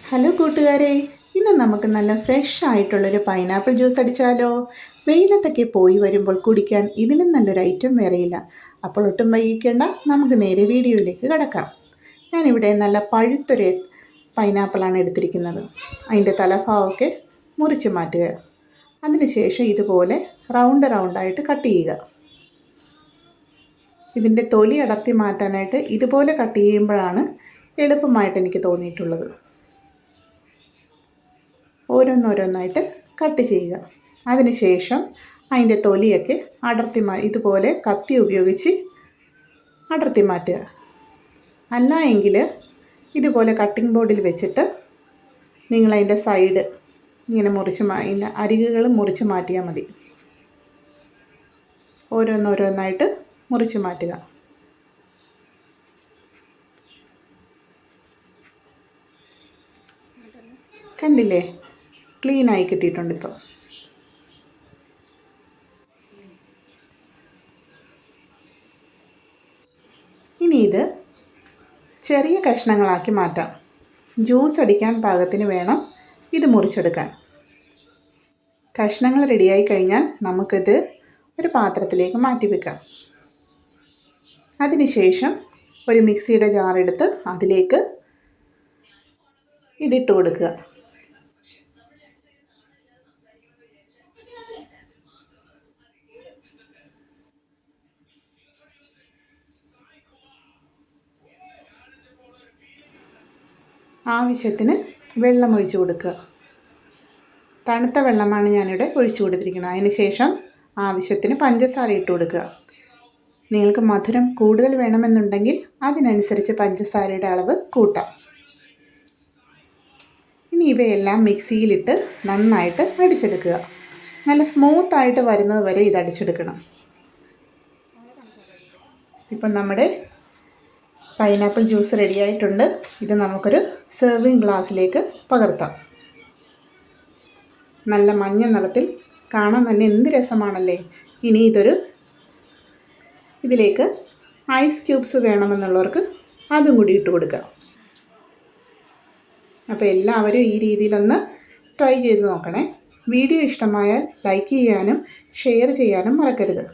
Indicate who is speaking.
Speaker 1: Hello കൂട്ടുകാരെ, ഇന്ന് നമുക്ക് നല്ല ഫ്രഷ് ആയിട്ടുള്ളൊരു പൈനാപ്പിൾ ജ്യൂസ് അടിച്ചാലോ? വെയിലത്തൊക്കെ പോയി വരുമ്പോൾ കുടിക്കാൻ ഇതിലും നല്ലൊരു ഐറ്റം വേറെയില്ല. അപ്പോൾ ഒട്ടും വൈകിക്കേണ്ട, നമുക്ക് നേരെ വീഡിയോയിലേക്ക് കിടക്കാം. ഞാനിവിടെ നല്ല പഴുത്തൊരു പൈനാപ്പിളാണ് എടുത്തിരിക്കുന്നത്. അതിൻ്റെ തലഭാഗമൊക്കെ മുറിച്ച് മാറ്റുക. അതിനുശേഷം ഇതുപോലെ റൗണ്ടായിട്ട് കട്ട് ചെയ്യുക. ഇതിൻ്റെ തൊലി അടർത്തി മാറ്റാനായിട്ട് ഇതുപോലെ കട്ട് ചെയ്യുമ്പോഴാണ് എളുപ്പമായിട്ട് എനിക്ക് തോന്നിയിട്ടുള്ളത്. ഓരോന്നോരോന്നായിട്ട് കട്ട് ചെയ്യുക. അതിനുശേഷം അതിൻ്റെ തൊലിയൊക്കെ ഇതുപോലെ കത്തി ഉപയോഗിച്ച് അടർത്തി മാറ്റുക. അല്ല എങ്കിൽ ഇതുപോലെ കട്ടിംഗ് ബോർഡിൽ വെച്ചിട്ട് നിങ്ങളതിൻ്റെ സൈഡ് ഇങ്ങനെ അതിൻ്റെ അരികുകൾ മുറിച്ച് മാറ്റിയാൽ മതി. ഓരോന്നോരോന്നായിട്ട് മുറിച്ച് മാറ്റുക. കണ്ടില്ലേ, ക്ലീനായി കിട്ടിയിട്ടുണ്ട്. ഇപ്പോൾ ഇനി ഇത് ചെറിയ കഷ്ണങ്ങളാക്കി മാറ്റാം. ജ്യൂസ് അടിക്കാൻ പാകത്തിന് വേണം ഇത് മുറിച്ചെടുക്കാൻ. കഷ്ണങ്ങൾ റെഡിയായി കഴിഞ്ഞാൽ നമുക്കിത് ഒരു പാത്രത്തിലേക്ക് മാറ്റി വെക്കാം. അതിനുശേഷം ഒരു മിക്സിയുടെ ജാറെടുത്ത് അതിലേക്ക് ഇതിട്ട് കൊടുക്കുക. ആവശ്യത്തിന് വെള്ളം ഒഴിച്ച് കൊടുക്കുക. തണുത്ത വെള്ളമാണ് ഞാനിവിടെ ഒഴിച്ചു കൊടുത്തിരിക്കുന്നത്. അതിന് ശേഷം ആവശ്യത്തിന് പഞ്ചസാര ഇട്ട് കൊടുക്കുക. നിങ്ങൾക്ക് മധുരം കൂടുതൽ വേണമെന്നുണ്ടെങ്കിൽ അതിനനുസരിച്ച് പഞ്ചസാരയുടെ അളവ് കൂട്ടാം. ഇനി ഇവയെല്ലാം മിക്സിയിലിട്ട് നന്നായിട്ട് അടിച്ചെടുക്കുക. നല്ല സ്മൂത്തായിട്ട് വരുന്നത് വരെ ഇത് അടിച്ചെടുക്കണം. ഇപ്പം നമ്മുടെ പൈനാപ്പിൾ ജ്യൂസ് റെഡിയായിട്ടുണ്ട്. ഇത് നമുക്കൊരു സെർവിങ് ഗ്ലാസ്സിലേക്ക് പകർത്താം. നല്ല മഞ്ഞ നിറത്തിൽ കാണാൻ തന്നെ എന്ത് രസമാണല്ലേ. ഇനി ഇതിലേക്ക് ഐസ് ക്യൂബ്സ് വേണമെന്നുള്ളവർക്ക് അതും കൂടി ഇട്ട് കൊടുക്കുക. അപ്പോൾ എല്ലാവരും ഈ രീതിയിലൊന്ന് ട്രൈ ചെയ്ത് നോക്കണേ. വീഡിയോ ഇഷ്ടമായാൽ ലൈക്ക് ചെയ്യാനും ഷെയർ ചെയ്യാനും മറക്കരുത്.